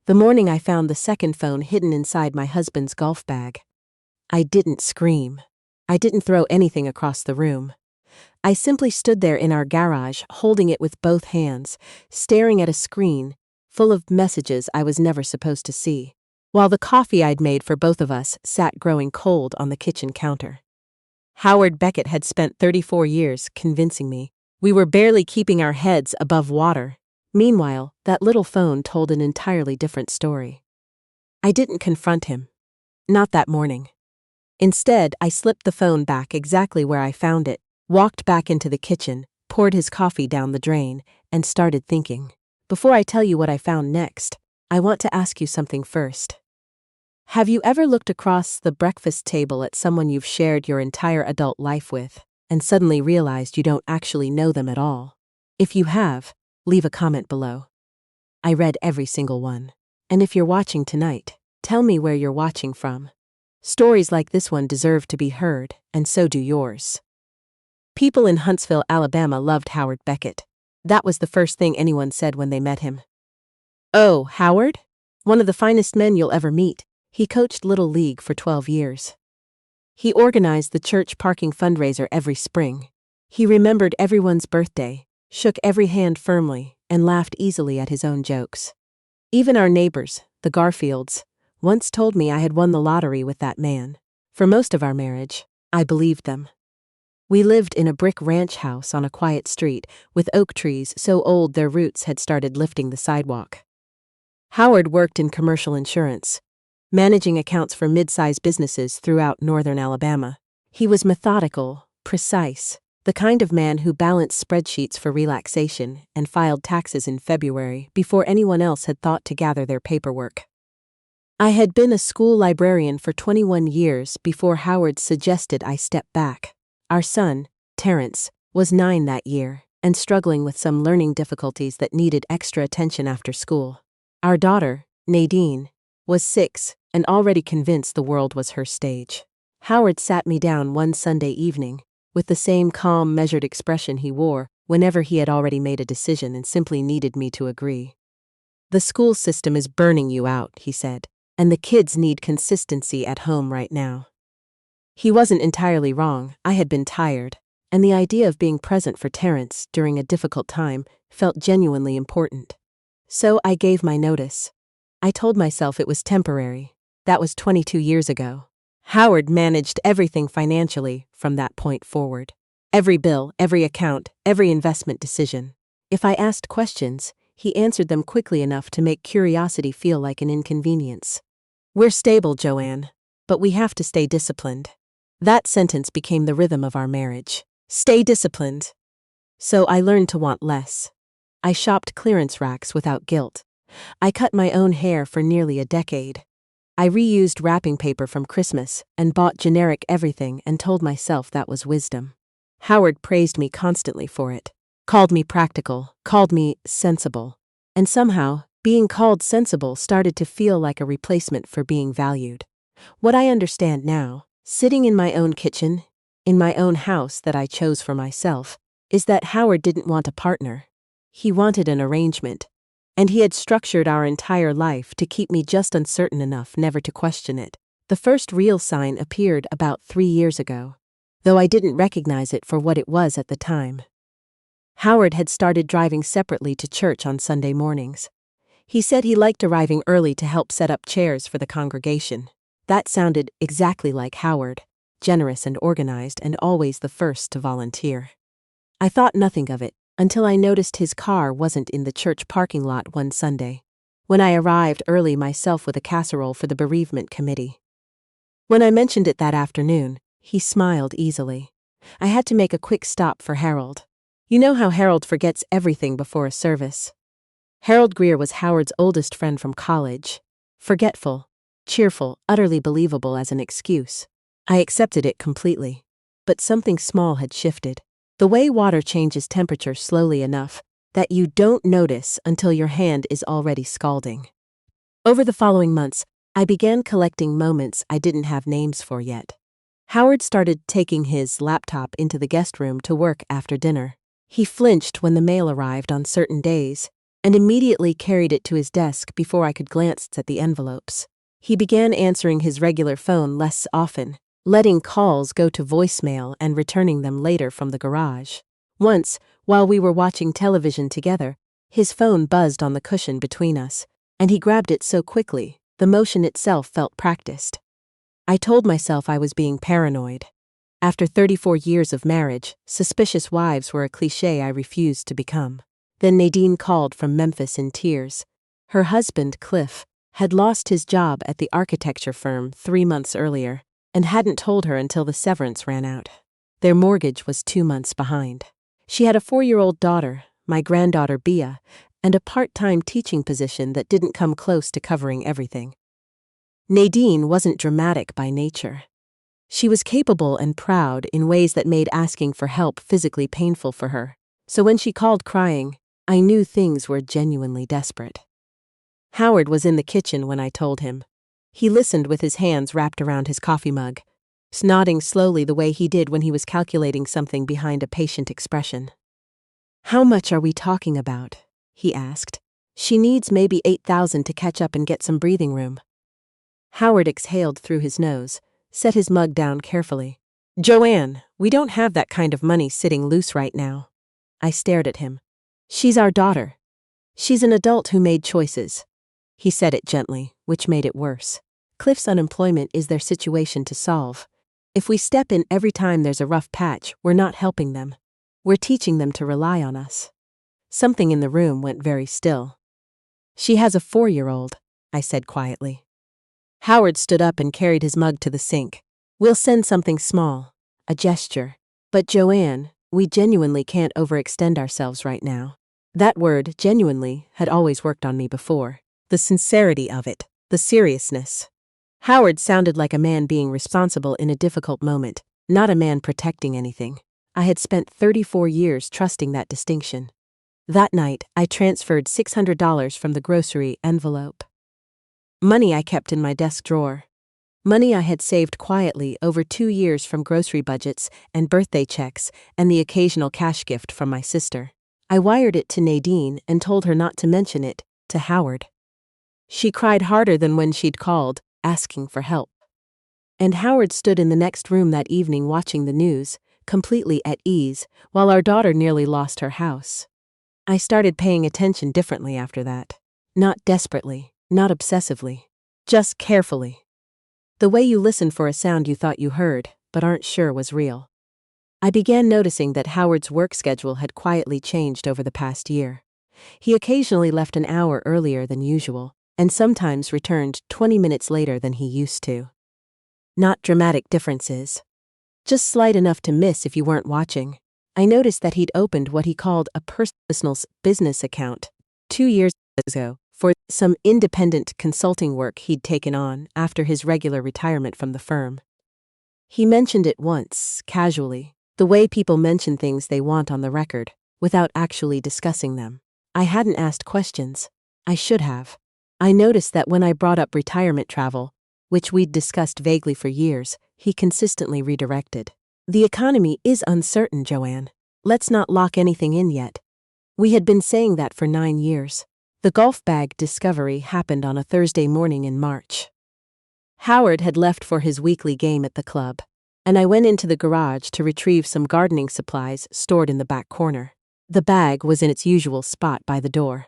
The morning I found the second phone hidden inside my husband's golf bag. I didn't scream. I didn't throw anything across the room. I simply stood there in our garage, holding it with both hands, staring at a screen full of messages I was never supposed to see, while the coffee I'd made for both of us sat growing cold on the kitchen counter. Howard Beckett had spent 34 years convincing me we were barely keeping our heads above water. Meanwhile, that little phone told an entirely different story. I didn't confront him. Not that morning. Instead, I slipped the phone back exactly where I found it, walked back into the kitchen, poured his coffee down the drain, and started thinking. Before I tell you what I found next, I want to ask you something first. Have you ever looked across the breakfast table at someone you've shared your entire adult life with, and suddenly realized you don't actually know them at all? If you have, leave a comment below. I read every single one. And if you're watching tonight, tell me where you're watching from. Stories like this one deserve to be heard, and so do yours. People in Huntsville, Alabama loved Howard Beckett. That was the first thing anyone said when they met him. Oh, Howard? One of the finest men you'll ever meet. He coached Little League for 12 years. He organized the church parking fundraiser every spring. He remembered everyone's birthday, shook every hand firmly, and laughed easily at his own jokes. Even our neighbors, the Garfields, once told me I had won the lottery with that man. For most of our marriage, I believed them. We lived in a brick ranch house on a quiet street, with oak trees so old their roots had started lifting the sidewalk. Howard worked in commercial insurance, managing accounts for mid-sized businesses throughout northern Alabama. He was methodical, precise, the kind of man who balanced spreadsheets for relaxation and filed taxes in February before anyone else had thought to gather their paperwork. I had been a school librarian for 21 years before Howard suggested I step back. Our son, Terrence, was 9 that year and struggling with some learning difficulties that needed extra attention after school. Our daughter, Nadine, was 6 and already convinced the world was her stage. Howard sat me down one Sunday evening with the same calm, measured expression he wore whenever he had already made a decision and simply needed me to agree. "The school system is burning you out," he said, "and the kids need consistency at home right now." He wasn't entirely wrong. I had been tired, and the idea of being present for Terrence during a difficult time felt genuinely important. So I gave my notice. I told myself it was temporary. That was 22 years ago. Howard managed everything financially from that point forward. Every bill, every account, every investment decision. If I asked questions, he answered them quickly enough to make curiosity feel like an inconvenience. "We're stable, Joanne, but we have to stay disciplined." That sentence became the rhythm of our marriage. Stay disciplined. So I learned to want less. I shopped clearance racks without guilt. I cut my own hair for nearly a decade. I reused wrapping paper from Christmas and bought generic everything and told myself that was wisdom. Howard praised me constantly for it. Called me practical, called me sensible. And somehow, being called sensible started to feel like a replacement for being valued. What I understand now, sitting in my own kitchen, in my own house that I chose for myself, is that Howard didn't want a partner. He wanted an arrangement. And he had structured our entire life to keep me just uncertain enough never to question it. The first real sign appeared about 3 years ago, though I didn't recognize it for what it was at the time. Howard had started driving separately to church on Sunday mornings. He said he liked arriving early to help set up chairs for the congregation. That sounded exactly like Howard, generous and organized and always the first to volunteer. I thought nothing of it until I noticed his car wasn't in the church parking lot one Sunday, when I arrived early myself with a casserole for the bereavement committee. When I mentioned it that afternoon, he smiled easily. I had to make a quick stop for Harold. You know how Harold forgets everything before a service. Harold Greer was Howard's oldest friend from college. Forgetful, cheerful, utterly believable as an excuse. I accepted it completely. But something small had shifted. The way water changes temperature slowly enough that you don't notice until your hand is already scalding. Over the following months, I began collecting moments I didn't have names for yet. Howard started taking his laptop into the guest room to work after dinner. He flinched when the mail arrived on certain days, and immediately carried it to his desk before I could glance at the envelopes. He began answering his regular phone less often, letting calls go to voicemail and returning them later from the garage. Once, while we were watching television together, his phone buzzed on the cushion between us, and he grabbed it so quickly, the motion itself felt practiced. I told myself I was being paranoid. After 34 years of marriage, suspicious wives were a cliché I refused to become. Then Nadine called from Memphis in tears. Her husband, Cliff, had lost his job at the architecture firm 3 months earlier and hadn't told her until the severance ran out. Their mortgage was 2 months behind. She had a 4-year-old daughter, my granddaughter Bea, and a part-time teaching position that didn't come close to covering everything. Nadine wasn't dramatic by nature. She was capable and proud in ways that made asking for help physically painful for her. So when she called crying, I knew things were genuinely desperate. Howard was in the kitchen when I told him. He listened with his hands wrapped around his coffee mug, nodding slowly the way he did when he was calculating something behind a patient expression. "How much are we talking about?" he asked. "She needs maybe $8,000 to catch up and get some breathing room." Howard exhaled through his nose, set his mug down carefully. "Joanne, we don't have that kind of money sitting loose right now." I stared at him. "She's our daughter. She's an adult who made choices." He said it gently, which made it worse. Cliff's unemployment is their situation to solve. If we step in every time there's a rough patch, we're not helping them. We're teaching them to rely on us. Something in the room went very still. "She has a 4-year-old, I said quietly. Howard stood up and carried his mug to the sink. "We'll send something small, a gesture. But Joanne, we genuinely can't overextend ourselves right now." That word, genuinely, had always worked on me before. The sincerity of it, the seriousness. Howard sounded like a man being responsible in a difficult moment, not a man protecting anything. I had spent 34 years trusting that distinction. That night, I transferred $600 from the grocery envelope. Money I kept in my desk drawer. Money I had saved quietly over 2 years from grocery budgets and birthday checks and the occasional cash gift from my sister. I wired it to Nadine and told her not to mention it to Howard. She cried harder than when she'd called, asking for help. And Howard stood in the next room that evening watching the news, completely at ease, while our daughter nearly lost her house. I started paying attention differently after that. Not desperately, not obsessively, just carefully. The way you listen for a sound you thought you heard, but aren't sure was real. I began noticing that Howard's work schedule had quietly changed over the past year. He occasionally left an hour earlier than usual, and sometimes returned 20 minutes later than he used to. Not dramatic differences. Just slight enough to miss if you weren't watching. I noticed that he'd opened what he called a personal business account 2 years ago for some independent consulting work he'd taken on after his regular retirement from the firm. He mentioned it once, casually, the way people mention things they want on the record, without actually discussing them. I hadn't asked questions. I should have. I noticed that when I brought up retirement travel, which we'd discussed vaguely for years, he consistently redirected. "The economy is uncertain, Joanne. Let's not lock anything in yet." We had been saying that for 9 years. The golf bag discovery happened on a Thursday morning in March. Howard had left for his weekly game at the club, and I went into the garage to retrieve some gardening supplies stored in the back corner. The bag was in its usual spot by the door.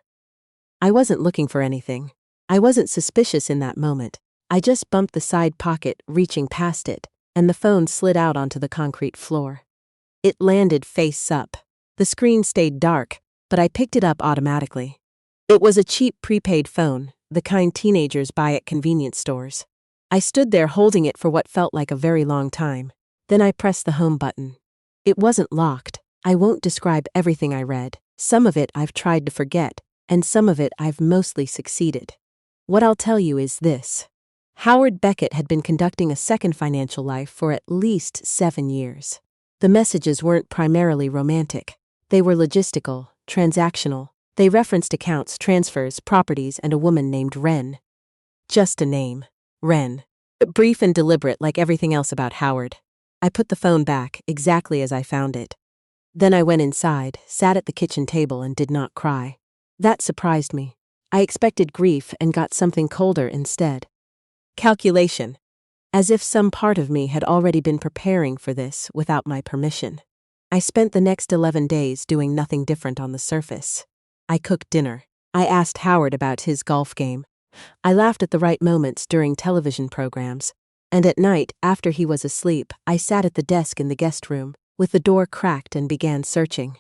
I wasn't looking for anything. I wasn't suspicious in that moment. I just bumped the side pocket, reaching past it, and the phone slid out onto the concrete floor. It landed face up. The screen stayed dark, but I picked it up automatically. It was a cheap prepaid phone, the kind teenagers buy at convenience stores. I stood there holding it for what felt like a very long time. Then I pressed the home button. It wasn't locked. I won't describe everything I read. Some of it I've tried to forget, and some of it I've mostly succeeded. What I'll tell you is this. Howard Beckett had been conducting a second financial life for at least 7 years. The messages weren't primarily romantic. They were logistical, transactional. They referenced accounts, transfers, properties, and a woman named Wren. Just a name. Wren. Brief and deliberate like everything else about Howard. I put the phone back, exactly as I found it. Then I went inside, sat at the kitchen table, and did not cry. That surprised me. I expected grief and got something colder instead. Calculation. As if some part of me had already been preparing for this without my permission. I spent the next 11 days doing nothing different on the surface. I cooked dinner. I asked Howard about his golf game. I laughed at the right moments during television programs. And at night, after he was asleep, I sat at the desk in the guest room, with the door cracked, and began searching.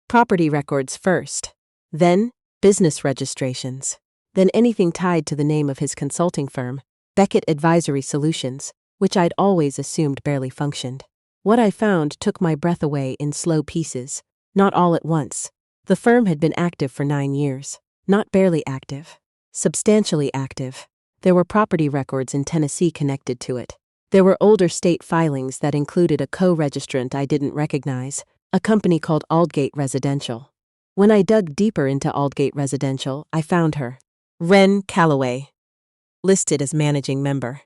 Property records first. Then, business registrations. Then anything tied to the name of his consulting firm, Beckett Advisory Solutions, which I'd always assumed barely functioned. What I found took my breath away in slow pieces, not all at once. The firm had been active for 9 years. Not barely active. Substantially active. There were property records in Tennessee connected to it. There were older state filings that included a co-registrant I didn't recognize, a company called Aldgate Residential. When I dug deeper into Aldgate Residential, I found her. Wren Calloway. Listed as managing member.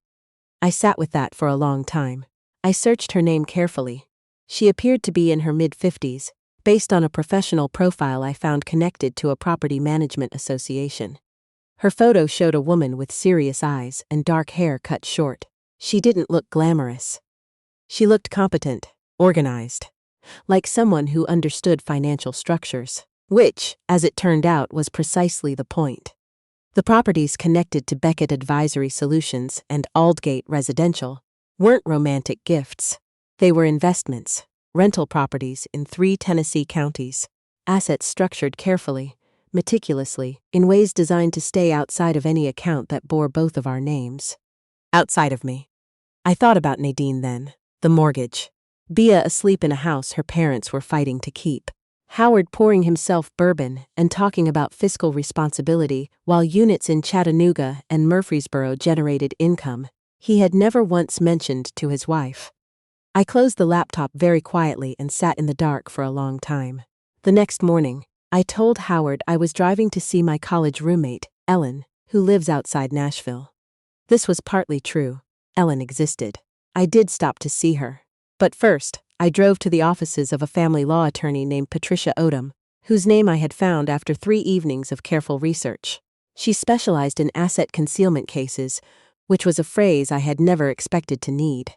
I sat with that for a long time. I searched her name carefully. She appeared to be in her mid-50s, based on a professional profile I found connected to a property management association. Her photo showed a woman with serious eyes and dark hair cut short. She didn't look glamorous. She looked competent, organized, like someone who understood financial structures, which, as it turned out, was precisely the point. The properties connected to Beckett Advisory Solutions and Aldgate Residential weren't romantic gifts. They were investments, rental properties in 3 Tennessee counties, assets structured carefully, meticulously, in ways designed to stay outside of any account that bore both of our names. Outside of me. I thought about Nadine then. The mortgage. Bea asleep in a house her parents were fighting to keep. Howard pouring himself bourbon and talking about fiscal responsibility while units in Chattanooga and Murfreesboro generated income he had never once mentioned to his wife. I closed the laptop very quietly and sat in the dark for a long time. The next morning, I told Howard I was driving to see my college roommate, Ellen, who lives outside Nashville. This was partly true. Ellen existed. I did stop to see her. But first, I drove to the offices of a family law attorney named Patricia Odom, whose name I had found after 3 evenings of careful research. She specialized in asset concealment cases, which was a phrase I had never expected to need.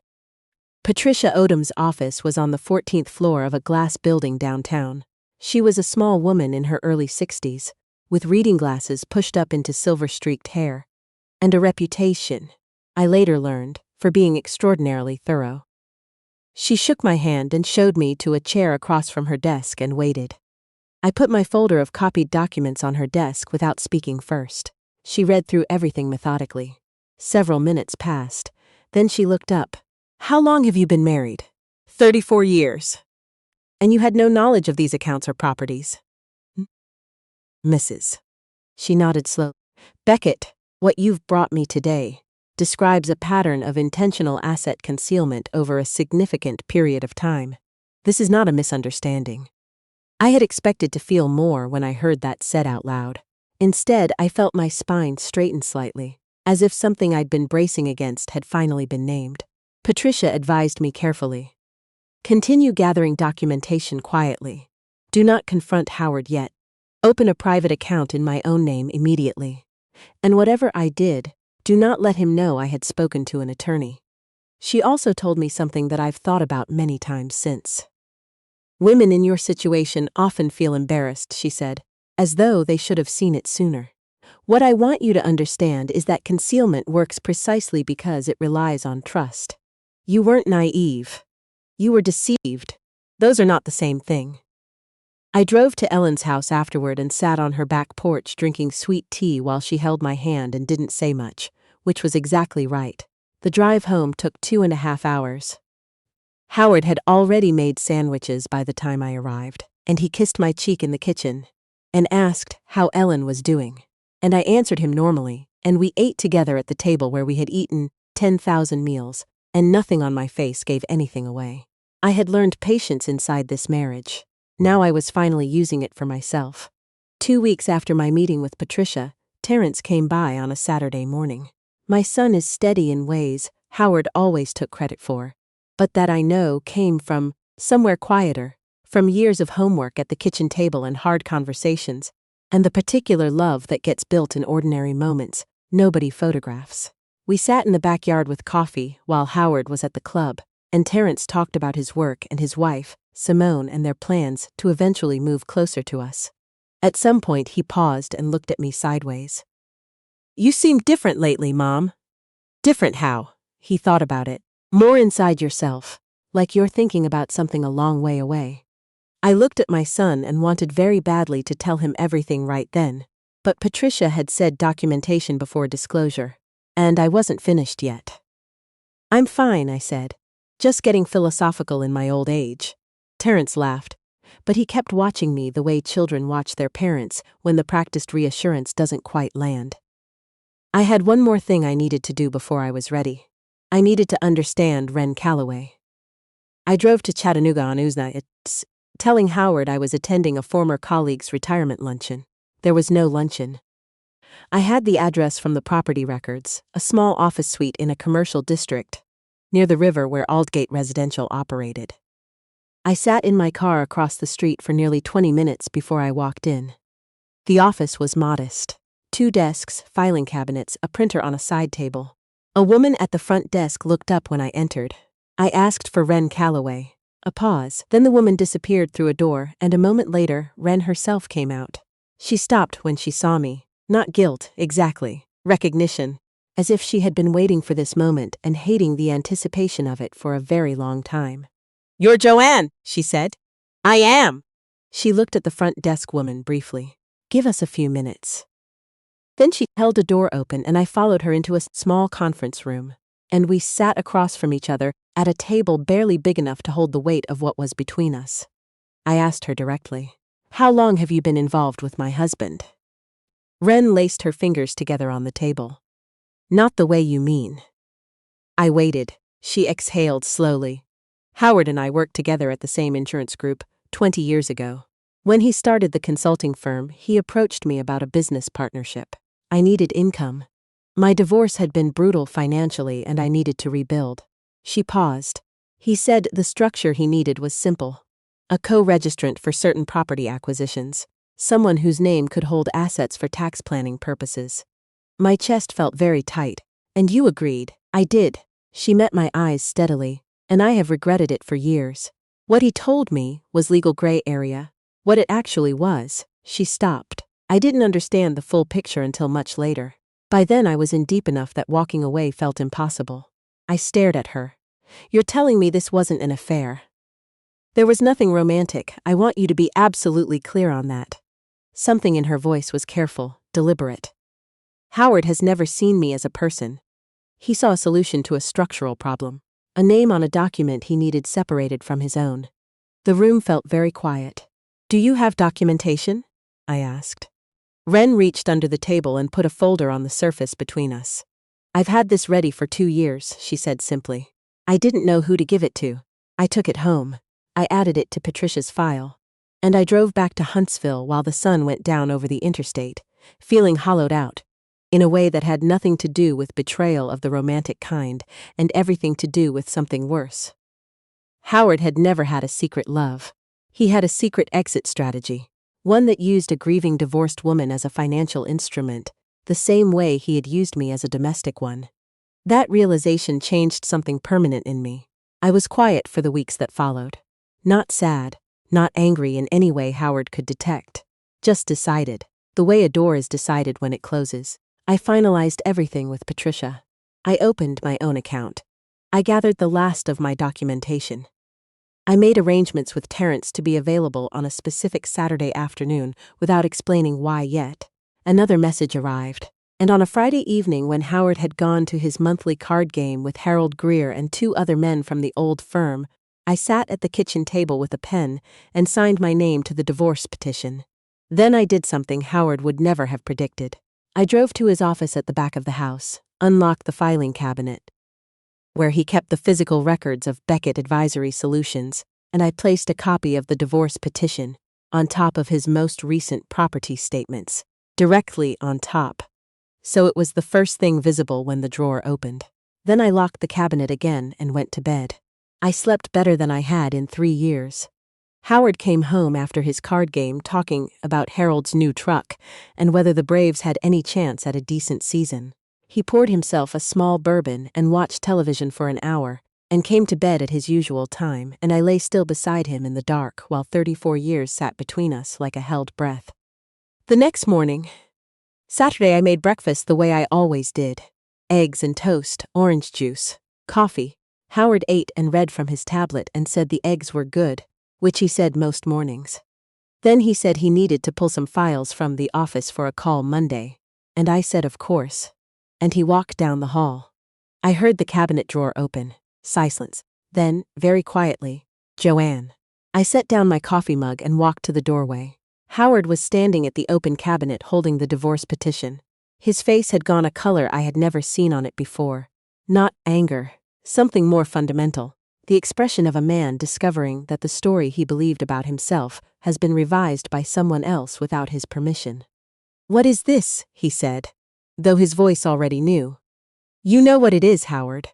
Patricia Odom's office was on the 14th floor of a glass building downtown. She was a small woman in her early 60s, with reading glasses pushed up into silver-streaked hair, and a reputation, I later learned, for being extraordinarily thorough. She shook my hand and showed me to a chair across from her desk and waited. I put my folder of copied documents on her desk without speaking first. She read through everything methodically. Several minutes passed. Then she looked up. "How long have you been married?" 34 years. "And you had no knowledge of these accounts or properties?" "Mrs." She nodded slowly. "Beckett, what you've brought me today, describes a pattern of intentional asset concealment over a significant period of time. This is not a misunderstanding." I had expected to feel more when I heard that said out loud. Instead, I felt my spine straighten slightly, as if something I'd been bracing against had finally been named. Patricia advised me carefully. "Continue gathering documentation quietly. Do not confront Howard yet. Open a private account in my own name immediately. And whatever I did, do not let him know I had spoken to an attorney." She also told me something that I've thought about many times since. "Women in your situation often feel embarrassed," she said, "as though they should have seen it sooner. What I want you to understand is that concealment works precisely because it relies on trust. You weren't naive. You were deceived. Those are not the same thing." I drove to Ellen's house afterward and sat on her back porch drinking sweet tea while she held my hand and didn't say much, which was exactly right. The drive home took 2.5 hours. Howard had already made sandwiches by the time I arrived, and he kissed my cheek in the kitchen and asked how Ellen was doing. And I answered him normally, and we ate together at the table where we had eaten 10,000 meals, and nothing on my face gave anything away. I had learned patience inside this marriage. Now I was finally using it for myself. 2 weeks after my meeting with Patricia, Terrence came by on a Saturday morning. My son is steady in ways Howard always took credit for, but that I know came from somewhere quieter, from years of homework at the kitchen table and hard conversations, And the particular love that gets built in ordinary moments, nobody photographs. We sat in the backyard with coffee while Howard was at the club, and Terrence talked about his work and his wife, Simone, and their plans to eventually move closer to us. At some point, he paused and looked at me sideways. "You seem different lately, Mom." "Different how?" He thought about it. "More inside yourself, like you're thinking about something a long way away." I looked at my son and wanted very badly to tell him everything right then, but Patricia had said documentation before disclosure, and I wasn't finished yet. "I'm fine," I said. "Just getting philosophical in my old age." Terrence laughed, but he kept watching me the way children watch their parents when the practiced reassurance doesn't quite land. I had one more thing I needed to do before I was ready. I needed to understand Ren Calloway. I drove to Chattanooga on Tuesday, telling Howard I was attending a former colleague's retirement luncheon. There was no luncheon. I had the address from the property records, a small office suite in a commercial district, near the river where Aldgate Residential operated. I sat in my car across the street for nearly 20 minutes before I walked in. The office was modest. 2 desks, filing cabinets, a printer on a side table. A woman at the front desk looked up when I entered. I asked for Ren Calloway. A pause, then the woman disappeared through a door, and a moment later, Ren herself came out. She stopped when she saw me. Not guilt, exactly. Recognition. As if she had been waiting for this moment and hating the anticipation of it for a very long time. "You're Joanne," she said. "I am." She looked at the front desk woman briefly. "Give us a few minutes." Then she held a door open and I followed her into a small conference room. And we sat across from each other at a table barely big enough to hold the weight of what was between us. I asked her directly, "How long have you been involved with my husband?" Ren laced her fingers together on the table. "Not the way you mean." I waited. She exhaled slowly. "Howard and I worked together at the same insurance group 20 years ago. When he started the consulting firm, he approached me about a business partnership. I needed income. My divorce had been brutal financially and I needed to rebuild." She paused. "He said the structure he needed was simple. A co-registrant for certain property acquisitions. Someone whose name could hold assets for tax planning purposes." My chest felt very tight. "And you agreed?" "I did." She met my eyes steadily, and I have regretted it for years. What he told me was legal gray area. What it actually was, she stopped. I didn't understand the full picture until much later. By then I was in deep enough that walking away felt impossible. I stared at her. "You're telling me this wasn't an affair?" "There was nothing romantic. I want you to be absolutely clear on that." Something in her voice was careful, deliberate. "Howard has never seen me as a person. He saw a solution to a structural problem. A name on a document he needed separated from his own." The room felt very quiet. "Do you have documentation?" I asked. Ren reached under the table and put a folder on the surface between us. "I've had this ready for 2 years, she said simply. "I didn't know who to give it to. I took it home. I added it to Patricia's file. And I drove back to Huntsville while the sun went down over the interstate, feeling hollowed out, in a way that had nothing to do with betrayal of the romantic kind and everything to do with something worse. Howard had never had a secret love. He had a secret exit strategy. One that used a grieving divorced woman as a financial instrument, the same way he had used me as a domestic one. That realization changed something permanent in me. I was quiet for the weeks that followed. Not sad, not angry in any way Howard could detect. Just decided, the way a door is decided when it closes. I finalized everything with Patricia. I opened my own account. I gathered the last of my documentation. I made arrangements with Terrence to be available on a specific Saturday afternoon without explaining why yet. Another message arrived, and on a Friday evening when Howard had gone to his monthly card game with Harold Greer and 2 other men from the old firm, I sat at the kitchen table with a pen and signed my name to the divorce petition. Then I did something Howard would never have predicted. I drove to his office at the back of the house, unlocked the filing cabinet, where he kept the physical records of Beckett Advisory Solutions, and I placed a copy of the divorce petition on top of his most recent property statements, directly on top. So it was the first thing visible when the drawer opened. Then I locked the cabinet again and went to bed. I slept better than I had in 3 years. Howard came home after his card game talking about Harold's new truck and whether the Braves had any chance at a decent season. He poured himself a small bourbon and watched television for an hour, and came to bed at his usual time, and I lay still beside him in the dark while 34 years sat between us like a held breath. The next morning, Saturday, I made breakfast the way I always did. Eggs and toast, orange juice, coffee. Howard ate and read from his tablet and said the eggs were good, which he said most mornings. Then he said he needed to pull some files from the office for a call Monday, and I said of course. And he walked down the hall. I heard the cabinet drawer open. Silence. Then, very quietly, Joanne. I set down my coffee mug and walked to the doorway. Howard was standing at the open cabinet holding the divorce petition. His face had gone a color I had never seen on it before. Not anger, something more fundamental. The expression of a man discovering that the story he believed about himself has been revised by someone else without his permission. "What is this?" he said, though his voice already knew. "You know what it is, Howard."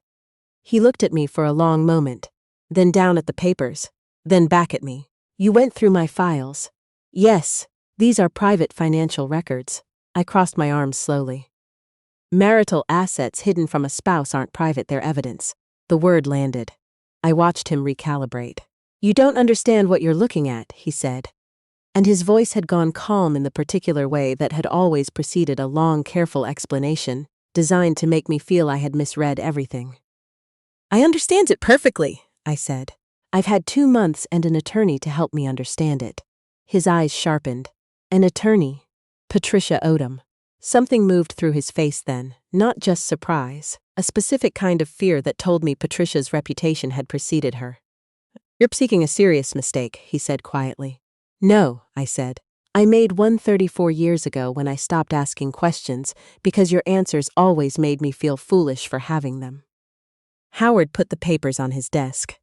He looked at me for a long moment, then down at the papers, then back at me. "You went through my files." "Yes, these are private financial records." I crossed my arms slowly. "Marital assets hidden from a spouse aren't private, they're evidence." The word landed. I watched him recalibrate. "You don't understand what you're looking at," he said. And his voice had gone calm in the particular way that had always preceded a long, careful explanation, designed to make me feel I had misread everything. "I understand it perfectly," I said. "I've had 2 months and an attorney to help me understand it." His eyes sharpened. "An attorney?" Patricia Odom. Something moved through his face then, not just surprise, a specific kind of fear that told me Patricia's reputation had preceded her. "You're seeking a serious mistake," he said quietly. "No," I said. "I made one 34 years ago when I stopped asking questions because your answers always made me feel foolish for having them." Howard put the papers on his desk.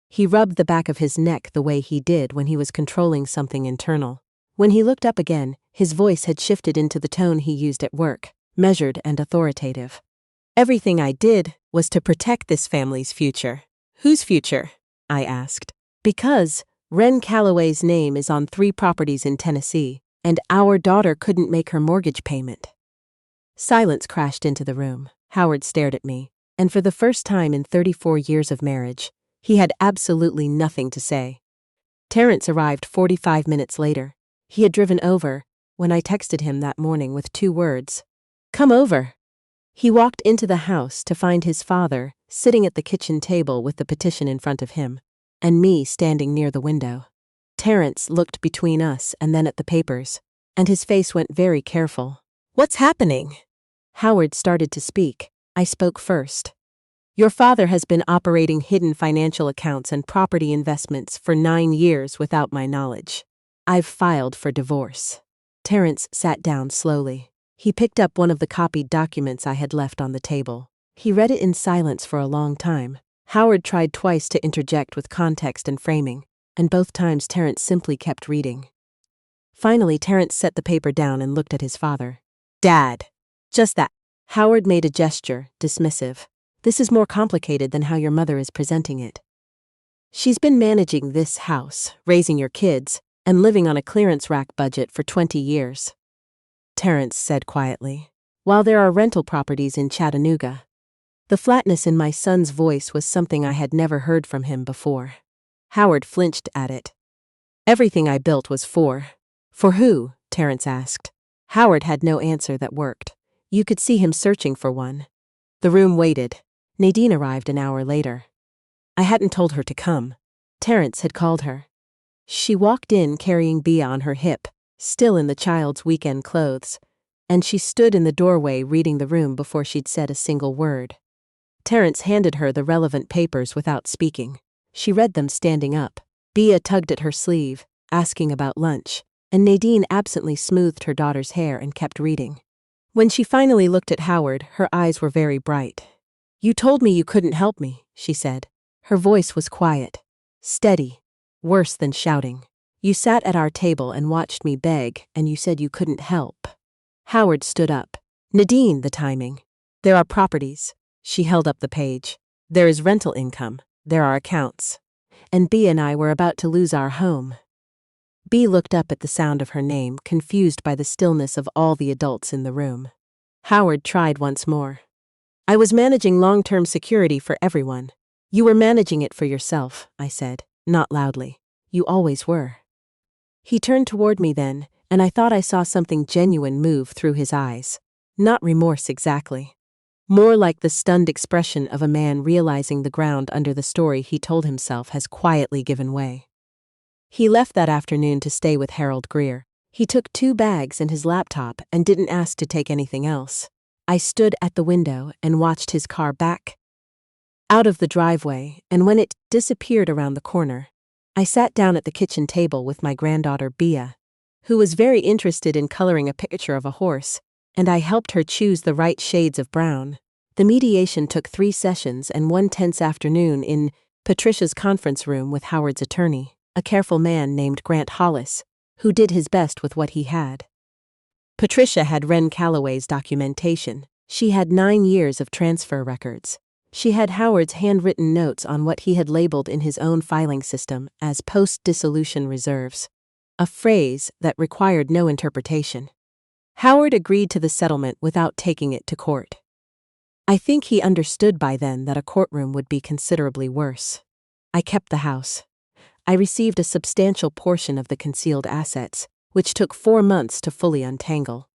He rubbed the back of his neck the way he did when he was controlling something internal. When he looked up again, his voice had shifted into the tone he used at work, measured and authoritative. "Everything I did was to protect this family's future." "Whose future?" I asked. "Because Ren Calloway's name is on 3 properties in Tennessee, and our daughter couldn't make her mortgage payment." Silence crashed into the room. Howard stared at me, and for the first time in 34 years of marriage, he had absolutely nothing to say. Terrence arrived 45 minutes later. He had driven over when I texted him that morning with 2 words. "Come over." He walked into the house to find his father sitting at the kitchen table with the petition in front of him, and me standing near the window. Terrence looked between us and then at the papers, and his face went very careful. "What's happening?" Howard started to speak. I spoke first. "Your father has been operating hidden financial accounts and property investments for 9 years without my knowledge. I've filed for divorce." Terrence sat down slowly. He picked up one of the copied documents I had left on the table. He read it in silence for a long time. Howard tried twice to interject with context and framing, and both times Terrence simply kept reading. Finally, Terrence set the paper down and looked at his father. "Dad." "Just that." Howard made a gesture, dismissive. "This is more complicated than how your mother is presenting it. She's been managing this house, raising your kids, and living on a clearance rack budget for 20 years. Terrence said quietly. "While there are rental properties in Chattanooga." The flatness in my son's voice was something I had never heard from him before. Howard flinched at it. "Everything I built was for." "For who?" Terrence asked. Howard had no answer that worked. You could see him searching for one. The room waited. Nadine arrived an hour later. I hadn't told her to come. Terrence had called her. She walked in carrying Bea on her hip, still in the child's weekend clothes, and she stood in the doorway reading the room before she'd said a single word. Terrence handed her the relevant papers without speaking. She read them standing up. Bea tugged at her sleeve, asking about lunch, and Nadine absently smoothed her daughter's hair and kept reading. When she finally looked at Howard, her eyes were very bright. "You told me you couldn't help me," she said. Her voice was quiet, steady, worse than shouting. "You sat at our table and watched me beg, and you said you couldn't help." Howard stood up. "Nadine, the timing. There are properties." She held up the page. "There is rental income. There are accounts. and Bea and I were about to lose our home. Bea looked up at the sound of her name, confused by the stillness of all the adults in the room. Howard tried once more. I was managing long-term security for everyone. You were managing it for yourself, I said, not loudly. You always were. He turned toward me then, and I thought I saw something genuine move through his eyes. Not remorse exactly. More like the stunned expression of a man realizing the ground under the story he told himself has quietly given way. He left that afternoon to stay with Harold Greer. He took 2 bags and his laptop and didn't ask to take anything else. I stood at the window and watched his car back out of the driveway, and when it disappeared around the corner, I sat down at the kitchen table with my granddaughter Bea, who was very interested in coloring a picture of a horse, and I helped her choose the right shades of brown. The mediation took 3 sessions and one tense afternoon in Patricia's conference room with Howard's attorney, a careful man named Grant Hollis, who did his best with what he had. Patricia had Ren Calloway's documentation. She had 9 years of transfer records. She had Howard's handwritten notes on what he had labeled in his own filing system as post-dissolution reserves, a phrase that required no interpretation. Howard agreed to the settlement without taking it to court. I think he understood by then that a courtroom would be considerably worse. I kept the house. I received a substantial portion of the concealed assets, which took 4 months to fully untangle.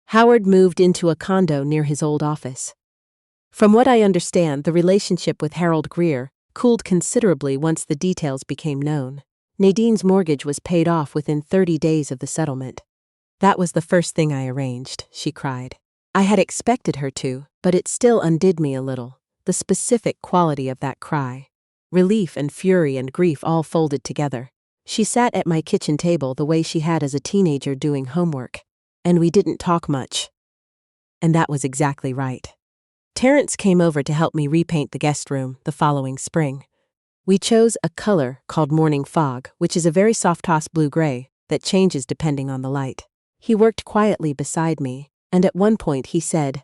Howard moved into a condo near his old office. From what I understand, the relationship with Harold Greer cooled considerably once the details became known. Nadine's mortgage was paid off within 30 days of the settlement. That was the first thing I arranged, she cried. I had expected her to, but it still undid me a little, the specific quality of that cry. Relief and fury and grief all folded together. She sat at my kitchen table the way she had as a teenager doing homework, and we didn't talk much. And that was exactly right. Terrence came over to help me repaint the guest room the following spring. We chose a color called Morning Fog, which is a very soft toss blue-gray that changes depending on the light. He worked quietly beside me, and at one point he said,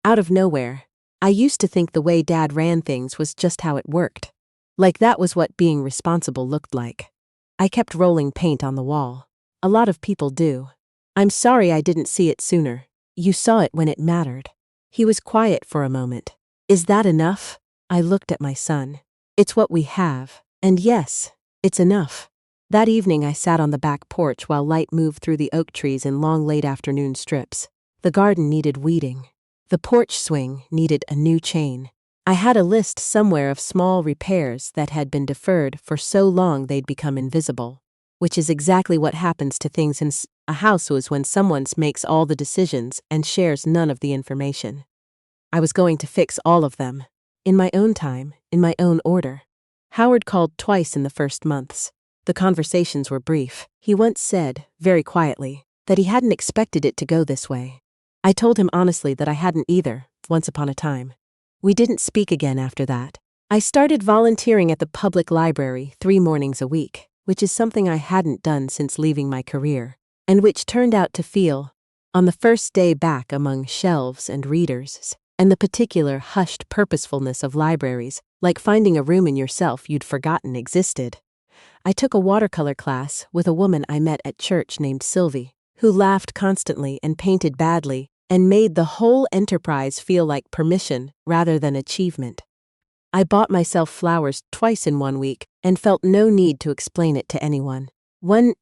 out of nowhere, I used to think the way Dad ran things was just how it worked. Like that was what being responsible looked like. I kept rolling paint on the wall. A lot of people do. I'm sorry I didn't see it sooner. You saw it when it mattered. He was quiet for a moment. Is that enough? I looked at my son. It's what we have. And yes, it's enough. That evening I sat on the back porch while light moved through the oak trees in long late afternoon strips. The garden needed weeding. The porch swing needed a new chain. I had a list somewhere of small repairs that had been deferred for so long they'd become invisible, which is exactly what happens to things in a house when someone makes all the decisions and shares none of the information. I was going to fix all of them, in my own time, in my own order. Howard called twice in the first months. The conversations were brief. He once said, very quietly, that he hadn't expected it to go this way. I told him honestly that I hadn't either, once upon a time. We didn't speak again after that. I started volunteering at the public library 3 mornings a week, which is something I hadn't done since leaving my career, and which turned out to feel, on the first day back among shelves and readers, and the particular hushed purposefulness of libraries, like finding a room in yourself you'd forgotten existed. I took a watercolor class with a woman I met at church named Sylvie, who laughed constantly and painted badly, and made the whole enterprise feel like permission rather than achievement. I bought myself flowers twice in 1 week and felt no need to explain it to anyone. One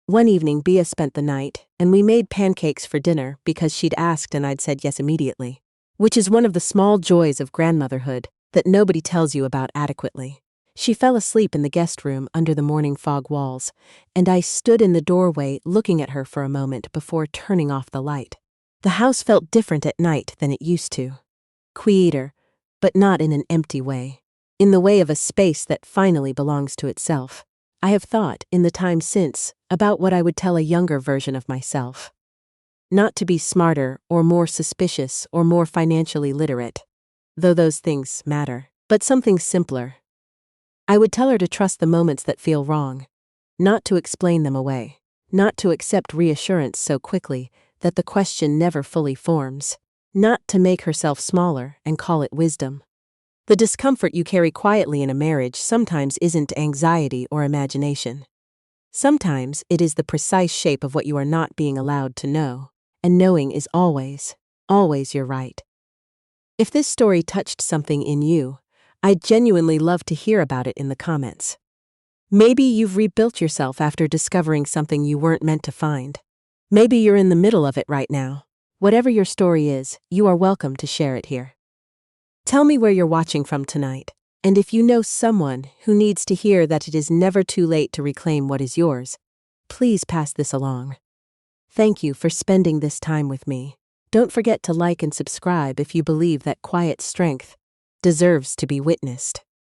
evening Bea spent the night, and we made pancakes for dinner because she'd asked and I'd said yes immediately, which is one of the small joys of grandmotherhood that nobody tells you about adequately. She fell asleep in the guest room under the morning fog walls, and I stood in the doorway looking at her for a moment before turning off the light. The house felt different at night than it used to. Quieter, but not in an empty way. In the way of a space that finally belongs to itself. I have thought, in the time since, about what I would tell a younger version of myself. Not to be smarter or more suspicious or more financially literate, though those things matter, but something simpler. I would tell her to trust the moments that feel wrong, not to explain them away, not to accept reassurance so quickly that the question never fully forms, not to make herself smaller and call it wisdom. The discomfort you carry quietly in a marriage sometimes isn't anxiety or imagination. Sometimes it is the precise shape of what you are not being allowed to know, and knowing is always, always your right. If this story touched something in you, I'd genuinely love to hear about it in the comments. Maybe you've rebuilt yourself after discovering something you weren't meant to find. Maybe you're in the middle of it right now. Whatever your story is, you are welcome to share it here. Tell me where you're watching from tonight, and if you know someone who needs to hear that it is never too late to reclaim what is yours, please pass this along. Thank you for spending this time with me. Don't forget to like and subscribe if you believe that quiet strength deserves to be witnessed.